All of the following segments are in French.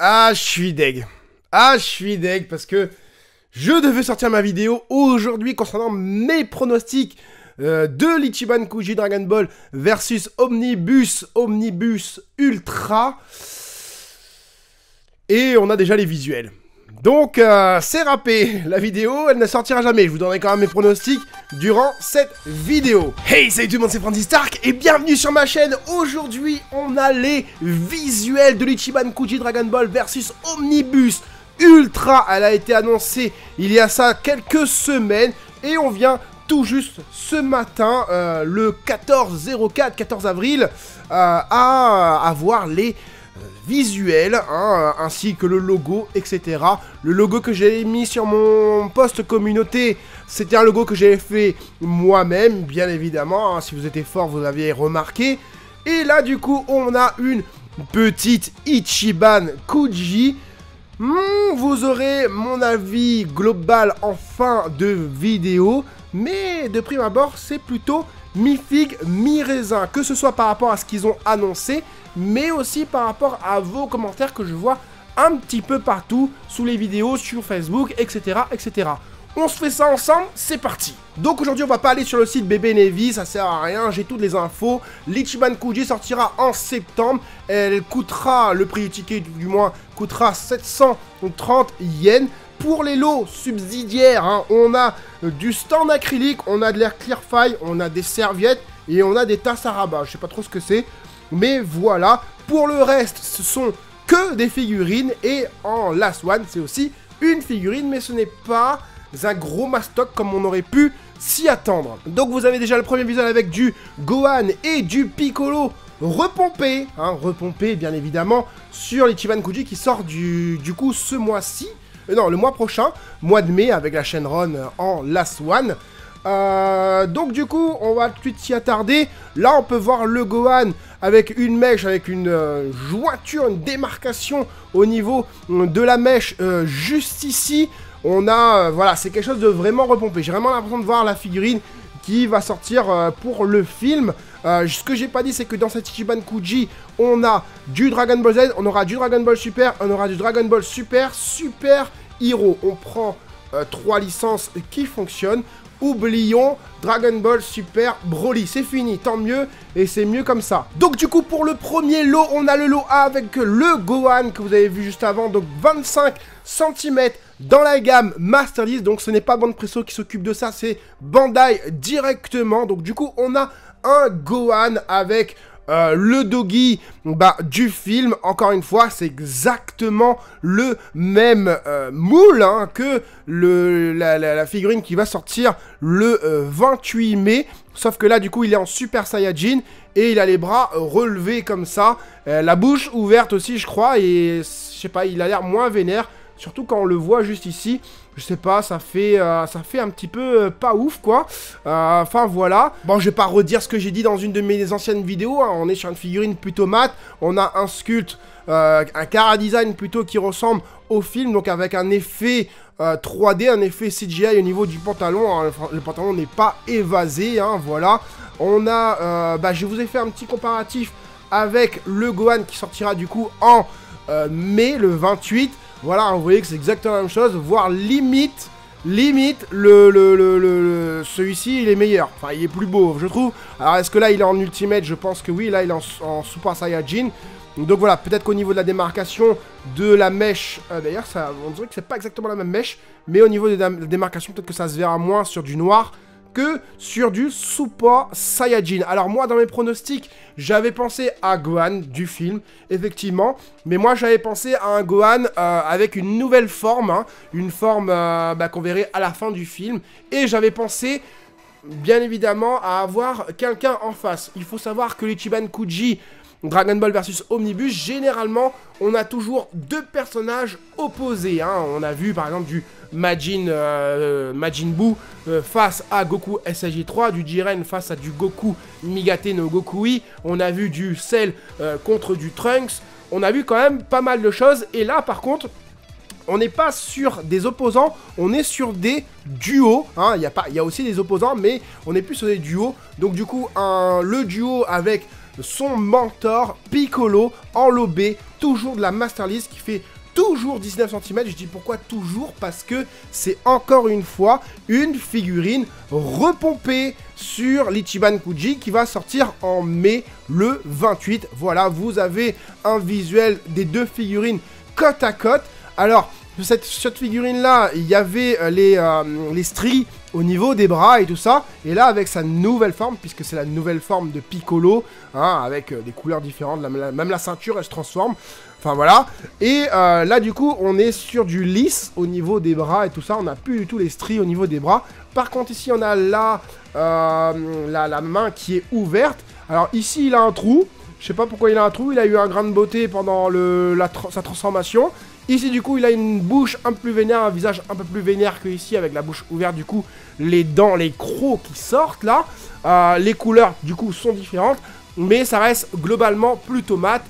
Ah, je suis deg. Ah, je suis deg parce que je devais sortir ma vidéo aujourd'hui concernant mes pronostics de l'Ichiban Kuji Dragon Ball versus Omnibus Ultra. Et on a déjà les visuels. Donc, c'est râpé. La vidéo, elle ne sortira jamais. Je vous donnerai quand même mes pronostics durant cette vidéo. Hey, salut tout le monde, c'est Francis Stark et bienvenue sur ma chaîne. Aujourd'hui, on a les visuels de l'Ichiban Kuji Dragon Ball versus Omnibus Ultra. Elle a été annoncée il y a ça quelques semaines et on vient tout juste ce matin, le 14 avril, à avoir les visuel, hein, ainsi que le logo, etc. Le logo que j'ai mis sur mon post communauté, c'était un logo que j'ai fait moi-même, bien évidemment, hein, si vous étiez fort, vous l'aviez remarqué. Et là, du coup, on a une petite Ichiban Kuji. Vous aurez mon avis global en fin de vidéo, mais de prime abord, c'est plutôt mi-figue, mi-raisin, que ce soit par rapport à ce qu'ils ont annoncé, mais aussi par rapport à vos commentaires que je vois un petit peu partout, sous les vidéos, sur Facebook, etc., etc. On se fait ça ensemble, c'est parti. Donc aujourd'hui, on va pas aller sur le site Bébé Nevi, ça sert à rien, j'ai toutes les infos. L'Ichiban Kuji sortira en septembre, elle coûtera, le prix du ticket du moins, coûtera 730 yens. Pour les lots subsidiaires, hein, on a du stand acrylique, on a de l'air Clearfile, on a des serviettes et on a des tasses à rabat. Je sais pas trop ce que c'est, mais voilà. Pour le reste, ce sont que des figurines et en Last One, c'est aussi une figurine, mais ce n'est pas un gros mastoc comme on aurait pu s'y attendre. Donc vous avez déjà le premier visuel avec du Gohan et du Piccolo repompé, hein, repompé bien évidemment, sur l'Ichiban Kuji qui sort du coup ce mois-ci. Non, le mois prochain, mois de mai, avec la Shenron en Last One. Donc du coup, on va tout de suite s'y attarder. Là, on peut voir le Gohan avec une mèche, avec une jointure, une démarcation au niveau de la mèche juste ici. On a, voilà, c'est quelque chose de vraiment repompé. J'ai vraiment l'impression de voir la figurine qui va sortir pour le film. Ce que j'ai pas dit, c'est que dans cette Ichiban Kuji, on a du Dragon Ball Z, on aura du Dragon Ball Super, on aura du Dragon Ball Super, Super Hero. On prend 3 licences qui fonctionnent. Oublions Dragon Ball Super Broly, c'est fini, tant mieux, et c'est mieux comme ça. Donc du coup, pour le premier lot, on a le lot A avec le Gohan que vous avez vu juste avant, donc 25 cm dans la gamme Master List. Donc ce n'est pas Bande Presso qui s'occupe de ça, c'est Bandai directement. Donc du coup, on a un Gohan avec le doggy du film. Encore une fois, c'est exactement le même moule hein, que la figurine qui va sortir le 28 mai. Sauf que là, du coup, il est en Super Saiyajin et il a les bras relevés comme ça. La bouche ouverte aussi, je crois. Et je sais pas, il a l'air moins vénère. Surtout quand on le voit juste ici. Je sais pas, ça fait un petit peu pas ouf, quoi. Enfin, voilà. Bon, je vais pas redire ce que j'ai dit dans une de mes anciennes vidéos. Hein. On est sur une figurine plutôt mat. On a un sculpte, un cara design plutôt qui ressemble au film. Donc, avec un effet 3D, un effet CGI au niveau du pantalon. Hein. Le pantalon n'est pas évasé, hein, voilà. On a... je vous ai fait un petit comparatif avec le Gohan qui sortira du coup en mai, le 28. Voilà, vous voyez que c'est exactement la même chose, voire limite, celui-ci, il est meilleur. Enfin, il est plus beau, je trouve. Alors, est-ce que là, il est en Ultimate? Je pense que oui, là, il est en Super Saiyajin. Donc voilà, peut-être qu'au niveau de la démarcation de la mèche, d'ailleurs, on dirait que c'est pas exactement la même mèche, mais au niveau de la démarcation, peut-être que ça se verra moins sur du noir que sur du Super Saiyajin. Alors moi, dans mes pronostics, j'avais pensé à Gohan du film, effectivement. Mais moi, j'avais pensé à un Gohan avec une nouvelle forme, hein, une forme qu'on verrait à la fin du film. Et j'avais pensé, bien évidemment, à avoir quelqu'un en face. Il faut savoir que l'Ichiban Kuji Dragon Ball versus Omnibus, généralement, on a toujours deux personnages opposés. Hein. On a vu, par exemple, du Majin Buu face à Goku SSJ3, du Jiren face à du Goku Migate no Gokui. On a vu du Cell contre du Trunks. On a vu quand même pas mal de choses. Et là, par contre, on n'est pas sur des opposants, on est sur des duos. Hein. Il y a aussi des opposants, mais on est plus sur des duos. Donc, du coup, le duo avec son mentor Piccolo enlobé, toujours de la Master List qui fait toujours 19 cm. Je dis pourquoi toujours, parce que c'est encore une fois une figurine repompée sur l'Ichiban Kuji qui va sortir en mai le 28. Voilà, vous avez un visuel des deux figurines côte à côte. Alors, cette figurine là, il y avait les stries au niveau des bras et tout ça, et là avec sa nouvelle forme, puisque c'est la nouvelle forme de Piccolo, hein, avec des couleurs différentes, même la ceinture elle se transforme, enfin voilà, et là du coup on est sur du lisse au niveau des bras et tout ça, on n'a plus du tout les stries au niveau des bras. Par contre ici on a là la main qui est ouverte. Alors ici il a un trou, je sais pas pourquoi il a un trou, il a eu un grain de beauté pendant sa transformation. Ici, du coup, il a une bouche un peu plus vénère, un visage un peu plus vénère que ici, avec la bouche ouverte, du coup, les dents, les crocs qui sortent, là. Les couleurs, du coup, sont différentes, mais ça reste globalement plutôt mat.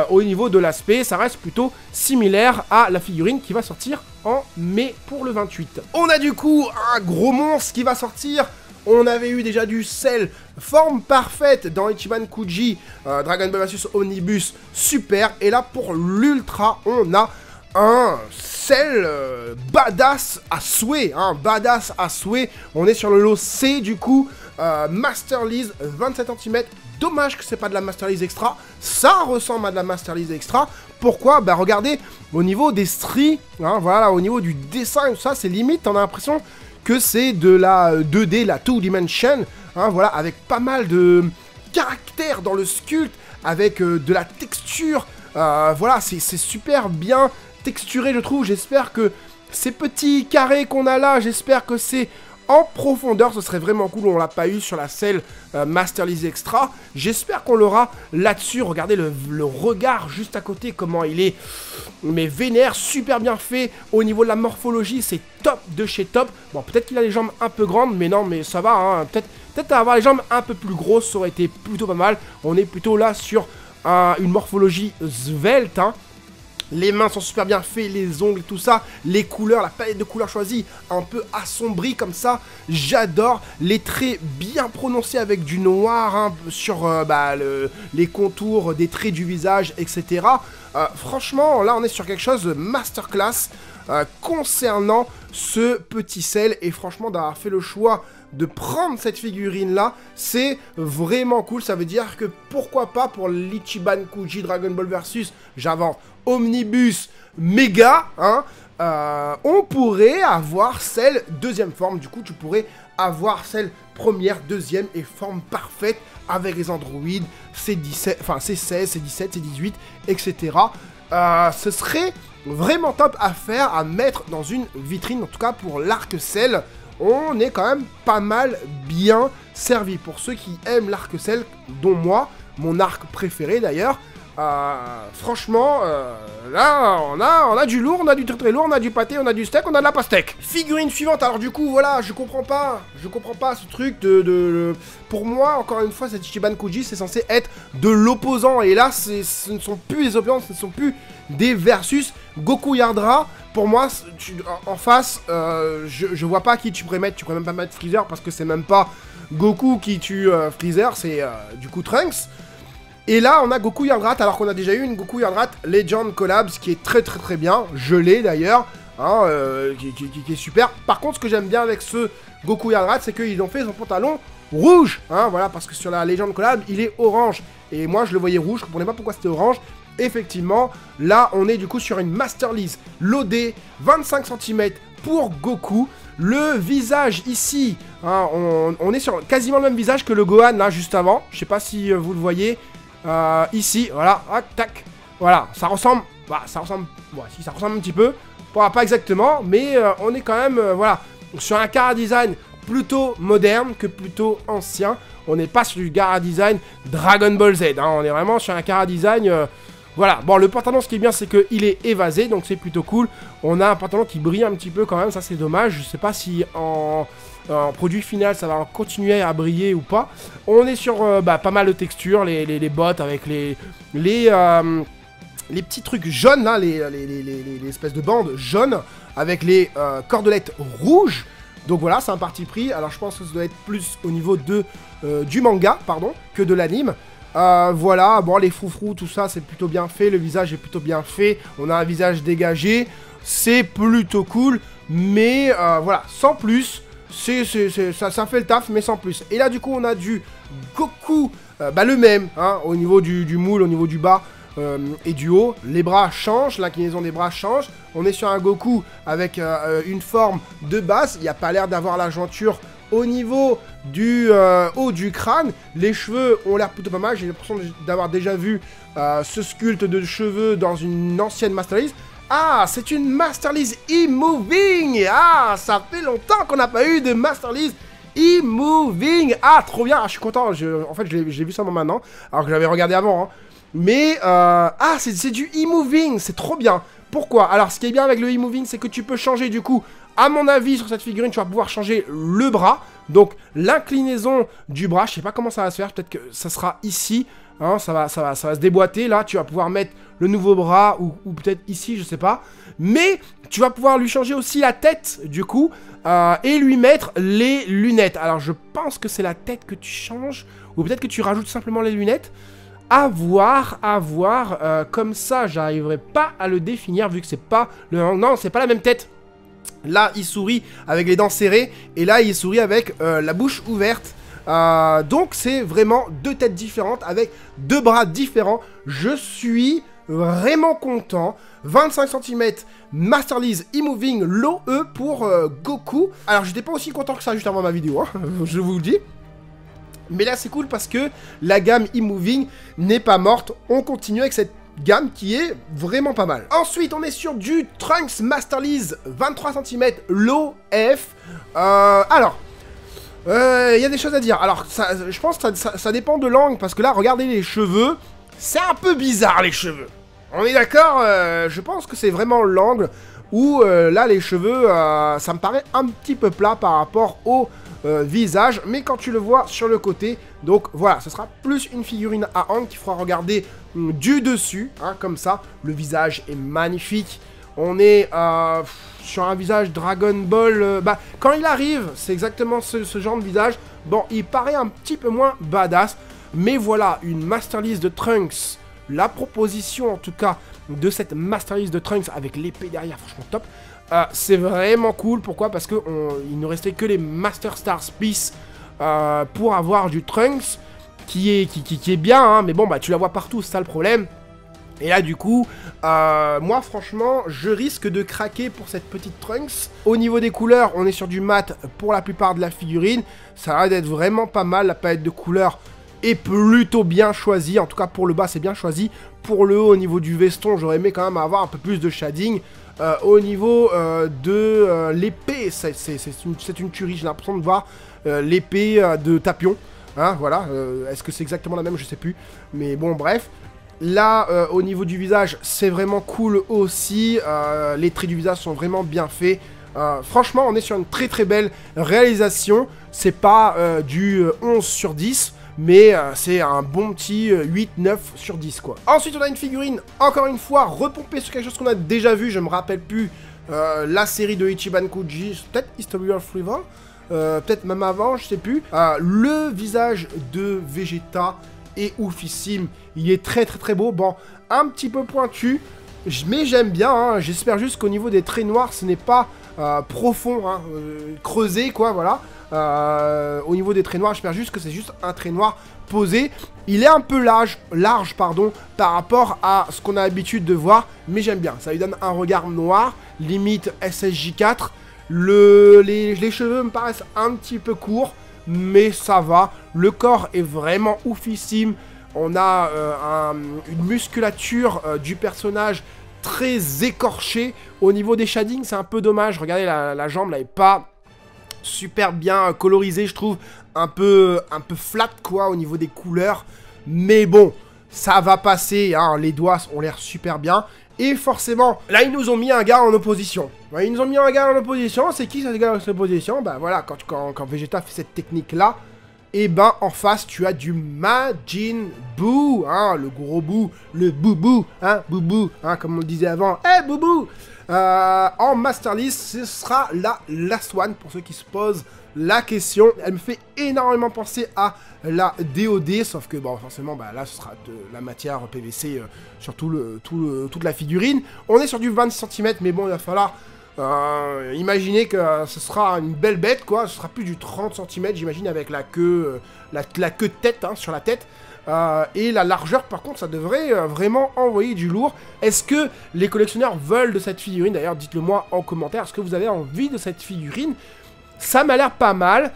Au niveau de l'aspect, ça reste plutôt similaire à la figurine qui va sortir en mai pour le 28. On a, du coup, un gros monstre qui va sortir. On avait eu déjà du Cell, forme parfaite dans Ichiban Kuji, Dragon Ball vs Omnibus, super. Et là, pour l'Ultra, on a un Cell badass à souhait, hein, badass à souhait. On est sur le lot C, du coup, Master List, 27 cm. Dommage que c'est pas de la Master List Extra. Ça ressemble à de la Master List Extra. Pourquoi? Bah regardez, au niveau des stries, hein, voilà, au niveau du dessin et tout ça, c'est limite, on a l'impression que c'est de la 2D, la 2 Dimension, hein, voilà, avec pas mal de caractère dans le sculpte, avec de la texture, voilà, c'est super bien texturé, je trouve. J'espère que ces petits carrés qu'on a là, j'espère que c'est en profondeur, ce serait vraiment cool. On l'a pas eu sur la Cell Master List Extra, j'espère qu'on l'aura là-dessus. Regardez le regard juste à côté, comment il est, mais vénère, super bien fait. Au niveau de la morphologie, c'est top de chez top. Bon, peut-être qu'il a les jambes un peu grandes, mais non, mais ça va, hein. Peut-être avoir les jambes un peu plus grosses, ça aurait été plutôt pas mal. On est plutôt là sur une morphologie svelte, hein. Les mains sont super bien faites, les ongles, tout ça, les couleurs, la palette de couleurs choisie, un peu assombrie comme ça, j'adore. Les traits bien prononcés avec du noir, hein, sur les contours des traits du visage, etc. Franchement, là on est sur quelque chose de masterclass concernant ce petit Cell. Et franchement, d'avoir fait le choix de prendre cette figurine là, c'est vraiment cool. Ça veut dire que pourquoi pas pour l'Ichiban Kuji Dragon Ball Versus, j'avance, Omnibus Mega, hein, on pourrait avoir celle deuxième forme. Du coup, tu pourrais avoir celle première, deuxième et forme parfaite avec les androïdes, C17, enfin C16, C17, C18, etc. Ce serait vraiment top à faire, à mettre dans une vitrine, en tout cas pour l'arc Cell. On est quand même pas mal bien servi. Pour ceux qui aiment l'arc Cell, dont moi, mon arc préféré d'ailleurs, franchement, là, on a du lourd, on a du très très lourd, on a du pâté, on a du steak, on a de la pastèque. Figurine suivante, alors du coup, voilà, je comprends pas ce truc Pour moi, encore une fois, cet Ichiban Kuji, c'est censé être de l'opposant, et là, ce ne sont plus des opposants, ce ne sont plus des versus. Goku Yardra, pour moi, en face, je vois pas qui tu pourrais mettre. Tu pourrais même pas mettre Freezer, parce que c'est même pas Goku qui tue Freezer, c'est du coup Trunks. Et là, on a Goku Yardrat, alors qu'on a déjà eu une Goku Yardrat Legend Collabs, qui est très très très bien, je l'ai d'ailleurs, hein, qui est super. Par contre, ce que j'aime bien avec ce Goku Yardrat, c'est qu'ils ont fait son pantalon rouge, hein, voilà, parce que sur la Legend Collab, il est orange. Et moi, je le voyais rouge, je comprenais pas pourquoi c'était orange. Effectivement, là, on est du coup sur une Master List loadée, 25 cm pour Goku. Le visage ici, hein, on est sur quasiment le même visage que le Gohan, là, juste avant. Je sais pas si vous le voyez. Ici, voilà, ah, tac, voilà, ça ressemble, ouais, si ça ressemble un petit peu, pas exactement, mais on est quand même, voilà, sur un chara design plutôt moderne que plutôt ancien. On n'est pas sur du chara design Dragon Ball Z, hein, on est vraiment sur un chara design, voilà. Bon, le pantalon, ce qui est bien, c'est qu'il est évasé, donc c'est plutôt cool. On a un pantalon qui brille un petit peu quand même, ça c'est dommage. Je sais pas si en produit final, ça va continuer à briller ou pas. On est sur pas mal de textures, les bottes avec les petits trucs jaunes, là, les espèces de bandes jaunes, avec les cordelettes rouges. Donc voilà, c'est un parti pris. Alors je pense que ça doit être plus au niveau du manga, pardon, que de l'anime. Voilà, bon, les froufrous, tout ça, c'est plutôt bien fait. Le visage est plutôt bien fait. On a un visage dégagé. C'est plutôt cool. Mais voilà, sans plus. Ça fait le taf, mais sans plus. Et là, du coup, on a du Goku, le même, hein, au niveau du moule, au niveau du bas et du haut. Les bras changent, l'inclinaison des bras change. On est sur un Goku avec une forme de base. Il n'y a pas l'air d'avoir la jointure au niveau du haut du crâne. Les cheveux ont l'air plutôt pas mal. J'ai l'impression d'avoir déjà vu ce sculpte de cheveux dans une ancienne Master Lease. Ah, c'est une Master Lease e-moving. Ah, ça fait longtemps qu'on n'a pas eu de Master Lease e-moving. Ah, trop bien. Ah, je suis content. En fait, j'ai vu ça maintenant, alors que j'avais regardé avant. Hein. Mais, c'est du e-moving. C'est trop bien. Pourquoi? Alors, ce qui est bien avec le e-moving, c'est que tu peux changer, du coup, à mon avis, sur cette figurine, tu vas pouvoir changer le bras. Donc, l'inclinaison du bras, je sais pas comment ça va se faire. Peut-être que ça sera ici. Hein, ça va se déboîter. Là, tu vas pouvoir mettre le nouveau bras ou peut-être ici, je sais pas. Mais tu vas pouvoir lui changer aussi la tête, du coup, et lui mettre les lunettes. Alors, je pense que c'est la tête que tu changes, ou peut-être que tu rajoutes simplement les lunettes. À voir, comme ça, j'arriverai pas à le définir, vu que c'est pas non, c'est pas la même tête. Là, il sourit avec les dents serrées, et là, il sourit avec la bouche ouverte. Donc, c'est vraiment deux têtes différentes, avec deux bras différents. Je suis vraiment content. 25 cm Master Lease e-moving low E pour Goku. Alors, j'étais pas aussi content que ça juste avant ma vidéo, hein, je vous le dis. Mais là, c'est cool parce que la gamme e-moving n'est pas morte. On continue avec cette gamme qui est vraiment pas mal. Ensuite, on est sur du Trunks Master Lease 23 cm low F. Alors, il y a des choses à dire. Alors, je pense que ça dépend de l'angle, parce que là, regardez les cheveux. C'est un peu bizarre, les cheveux. On est d'accord? Je pense que c'est vraiment l'angle où, là, les cheveux, ça me paraît un petit peu plat par rapport au visage. Mais quand tu le vois sur le côté, donc voilà, ce sera plus une figurine à angle qui fera regarder du dessus, hein, comme ça. Le visage est magnifique. On est sur un visage Dragon Ball. Quand il arrive, c'est exactement ce genre de visage. Bon, il paraît un petit peu moins badass. Mais voilà, une Master Lease de Trunks. La proposition, en tout cas, de cette Master Lease de Trunks avec l'épée derrière, franchement top. C'est vraiment cool. Pourquoi? Parce qu'il ne restait que les Master Stars Piece pour avoir du Trunks qui est bien. Hein, mais bon, tu la vois partout, c'est ça le problème. Et là, du coup, moi, franchement, je risque de craquer pour cette petite Trunks. Au niveau des couleurs, on est sur du mat pour la plupart de la figurine. Ça a l'air d'être vraiment pas mal. La palette de couleurs est plutôt bien choisie. En tout cas, pour le bas, c'est bien choisi. Pour le haut, au niveau du veston, j'aurais aimé quand même avoir un peu plus de shading. Au niveau de l'épée, c'est une tuerie. J'ai l'impression de voir l'épée de Tapion. Hein, voilà. Est-ce que c'est exactement la même? Je sais plus. Mais bon, bref. Là, au niveau du visage, c'est vraiment cool aussi. Les traits du visage sont vraiment bien faits. Franchement, on est sur une très très belle réalisation. C'est pas du 11 sur 10, mais c'est un bon petit 8-9 sur 10, quoi. Ensuite, on a une figurine, encore une fois, repompée sur quelque chose qu'on a déjà vu. Je me rappelle plus la série de Ichiban Kuji, peut-être History of Rival, peut-être même avant, je sais plus. Le visage de Vegeta est oufissime. Il est très très très beau. Bon, un petit peu pointu, mais j'aime bien. Hein. J'espère juste qu'au niveau des traits noirs, ce n'est pas profond, hein, creusé, quoi, voilà. Au niveau des traits noirs, j'espère juste que c'est juste un trait noir posé. Il est un peu large, pardon, par rapport à ce qu'on a l'habitude de voir, mais j'aime bien. Ça lui donne un regard noir, limite SSJ4. Les cheveux me paraissent un petit peu courts, mais ça va. Le corps est vraiment oufissime. On a une musculature du personnage très écorchée. Au niveau des shadings, c'est un peu dommage. Regardez, la jambe, là, est pas super bien colorisée, je trouve. Un peu flat, quoi, au niveau des couleurs. Mais bon, ça va passer, hein. Les doigts ont l'air super bien. Et forcément, là, ils nous ont mis un gars en opposition. Ouais, ils nous ont mis un gars en opposition. C'est qui ce gars en opposition? Bah voilà, quand Vegeta fait cette technique-là, Et ben en face tu as du Majin Buu, hein, le gros bout, le boubou, hein, boubou, hein, comme on le disait avant, hey, boubou. En Master List, ce sera la Last One, pour ceux qui se posent la question. Elle me fait énormément penser à la DOD, sauf que bon, forcément, bah, là ce sera de la matière PVC sur toute la figurine. On est sur du 26 cm, mais bon, il va falloir imaginez que ce sera une belle bête, quoi. Ce sera plus du 30 cm, j'imagine, avec la queue, la queue de tête, hein, sur la tête. Et la largeur, par contre, ça devrait vraiment envoyer du lourd. Est-ce que les collectionneurs veulent de cette figurine? D'ailleurs, dites-le moi en commentaire. Est-ce que vous avez envie de cette figurine? Ça m'a l'air pas mal.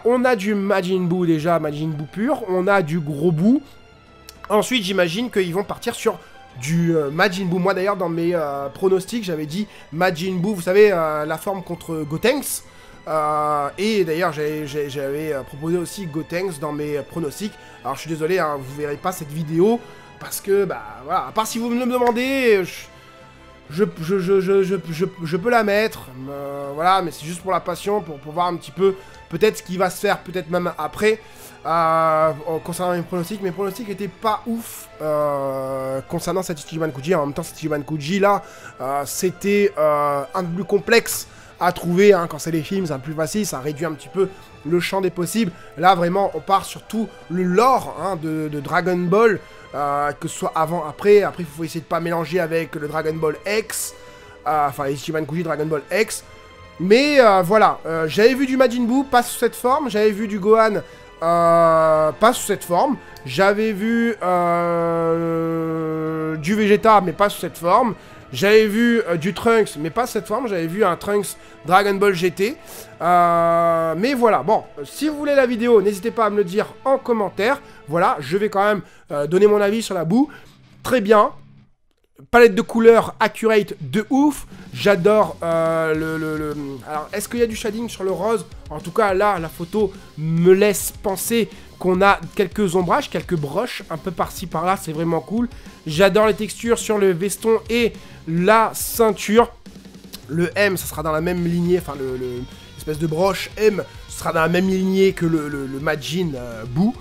On a du Majin Buu déjà, Majin Buu pur. On a du gros Buu. Ensuite, j'imagine qu'ils vont partir sur du Majin Buu. Moi, d'ailleurs, dans mes pronostics, j'avais dit Majin Buu. Vous savez, la forme contre Gotenks. Et d'ailleurs j'avais proposé aussi Gotenks dans mes pronostics. Alors je suis désolé, hein, vous verrez pas cette vidéo parce que bah voilà, à part si vous me le demandez, je peux la mettre, voilà, mais c'est juste pour la passion, pour voir un petit peu peut-être ce qui va se faire, peut-être même après. Concernant mes pronostics étaient pas ouf concernant cette Ichiban Kuji. En même temps, cette Ichiban Kuji là, c'était un peu plus complexe à trouver, hein. Quand c'est les films, c'est un peu plus facile, ça réduit un petit peu le champ des possibles. Là, vraiment, on part sur tout le lore, hein, de Dragon Ball, que ce soit avant, après. Après, il faut essayer de pas mélanger avec le Dragon Ball X, enfin, les Ichiban Kuji Dragon Ball X. Mais voilà, j'avais vu du Majin Buu, pas sous cette forme. J'avais vu du Gohan, pas sous cette forme. J'avais vu du Vegeta, mais pas sous cette forme. J'avais vu du Trunks, mais pas cette forme. J'avais vu un Trunks Dragon Ball GT. Mais voilà, bon, si vous voulez la vidéo, n'hésitez pas à me le dire en commentaire. Voilà, je vais quand même donner mon avis sur la boue. Très bien. Palette de couleurs accurate de ouf. J'adore Alors, est-ce qu'il y a du shading sur le rose? En tout cas, là, la photo me laisse penser qu'on a quelques ombrages, quelques broches un peu par-ci par-là. C'est vraiment cool. J'adore les textures sur le veston et la ceinture. Le M, ça sera dans la même lignée, enfin, l'espèce de broche M, ce sera dans la même lignée que le Majin Buu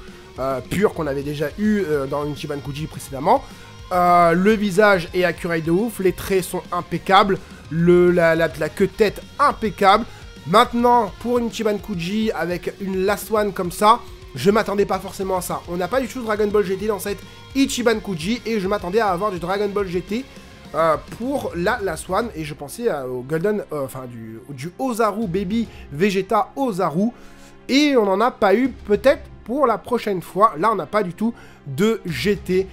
pur qu'on avait déjà eu dans une Ichiban Kuji précédemment. Le visage est accurate de ouf, les traits sont impeccables, la queue de tête impeccable. Maintenant, pour une Ichiban Kuji avec une Last One comme ça, je m'attendais pas forcément à ça. On n'a pas du tout Dragon Ball GT dans cette Ichiban Kuji et je m'attendais à avoir du Dragon Ball GT pour la Last One et je pensais au Golden, enfin du Ozaru Baby Vegeta Ozaru et on n'en a pas eu, peut-être pour la prochaine fois. Là, on n'a pas du tout de GT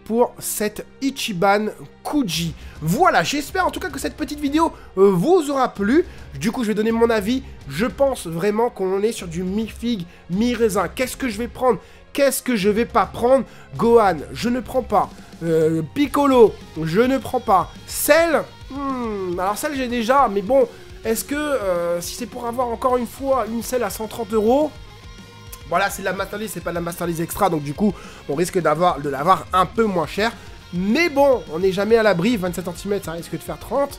pour cette Ichiban Kuji. Voilà, j'espère en tout cas que cette petite vidéo vous aura plu. Du coup, je vais donner mon avis. Je pense vraiment qu'on est sur du mi-figue, mi-raisin. Qu'est-ce que je vais prendre? Qu'est-ce que je vais pas prendre? Gohan, je ne prends pas. Piccolo, je ne prends pas. Cell, alors Cell j'ai déjà, mais bon, est-ce que si c'est pour avoir encore une fois une Cell à 130 €, voilà, c'est de la Master List, c'est pas de la Master List Extra, donc du coup, on risque de l'avoir un peu moins cher. Mais bon, on n'est jamais à l'abri, 27 cm, ça risque de faire 30.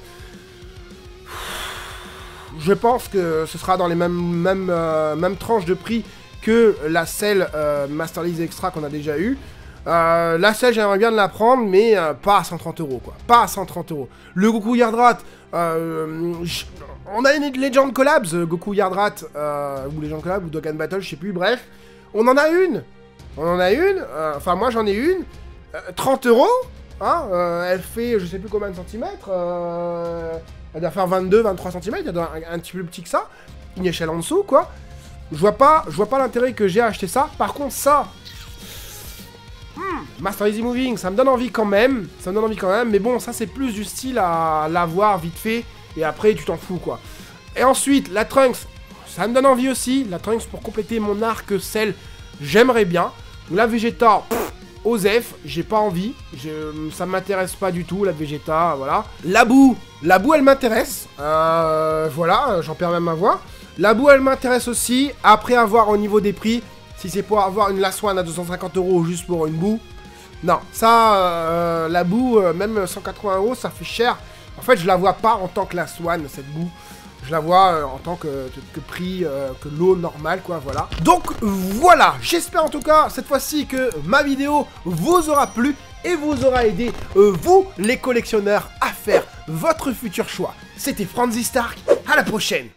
Je pense que ce sera dans les mêmes tranches de prix que la Cell Master List Extra qu'on a déjà eu. La Cell, j'aimerais bien de la prendre, mais pas à 130 €, quoi. Pas à 130 €. Le Goku Yardrat, on a une Legend Collabs, Goku Yardrat, ou Legend Collab, ou Dokkan Battle, je sais plus, bref. On en a une. Enfin, moi, j'en ai une. 30 €, hein, elle fait, je sais plus combien de centimètres, elle doit faire 22-23 cm, elle doit être un petit peu plus petit que ça. Une échelle en dessous, quoi. Je vois pas l'intérêt que j'ai à acheter ça. Par contre, ça... Master Easy Moving, ça me donne envie quand même. Mais bon, ça c'est plus du style à l'avoir vite fait. Et après, tu t'en fous, quoi. Et ensuite, la Trunks, ça me donne envie aussi. La Trunks pour compléter mon arc Cell, j'aimerais bien. La Vegeta, Osef, j'ai pas envie. Ça m'intéresse pas du tout, la Vegeta, voilà. La Boue, elle m'intéresse. Voilà, j'en perds même ma voix. La Boue, elle m'intéresse aussi. Après avoir au niveau des prix... Si c'est pour avoir une Last One à 250 € juste pour une boue, non, ça, la boue, même 180 €, ça fait cher. En fait, je la vois pas en tant que Last One, cette boue. Je la vois en tant que prix, que l'eau normale, quoi, voilà. Donc, voilà, j'espère en tout cas, cette fois-ci, que ma vidéo vous aura plu et vous aura aidé, vous, les collectionneurs, à faire votre futur choix. C'était Franzy Stark, à la prochaine.